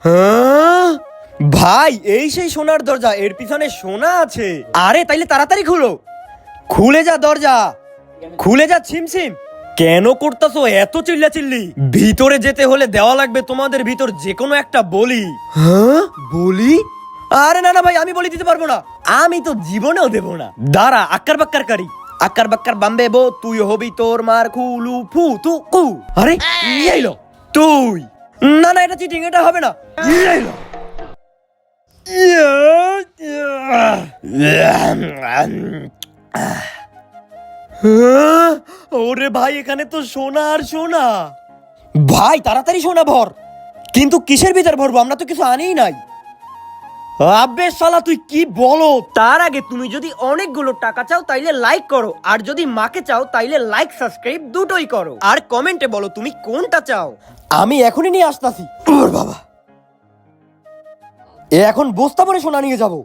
হ্যাঁ ভাই, এই সেই সোনার দরজা, এর পিছনে সোনা আছে। আরে তাইলে তাড়াতাড়ি খুলো, খুলে যা দরজা, খুলে যা ছিমছিম। কেন করতেছো এত চিল্লাচিল্লি? ভিতরে যেতে হলে দেওয়া লাগবে তোমাদের ভিতর যে কোনো একটা বলি। হ্যাঁ বলি? আরে না না ভাই, আমি বলি দিতে পারবো না, আমি তো জীবনেও দেবো না। দাঁড়া, আক্কার বাক্কার কারি, আক্কার বাক্কার বাম্বে বো, তুই হবি তোর মার খুলু ফু তু কু। আরে ইয়েলো তুই, না না এটা চিটিং, এটা হবে না। ইয়েলো ওরে ভাই, এখানে তো সোনা আর সোনা। ভাই তাড়াতাড়ি সোনা ভর, কিন্তু কিসের ভিতর ভরবো? আমরা তো কিছু আনিই নাই। আবে শালা তুই কি বলো? তার আগে তুমি যদি অনেকগুলো টাকা চাও তাইলে লাইক করো, আর যদি মাকে চাও তাইলে লাইক সাবস্ক্রাইব দুটোই করো, আর কমেন্টে বলো তুমি কোনটা চাও। আমি এখনই নিয়ে আসতাছি। ওর বাবা, এখন বস্তা ভরে সোনা নিয়ে যাবো।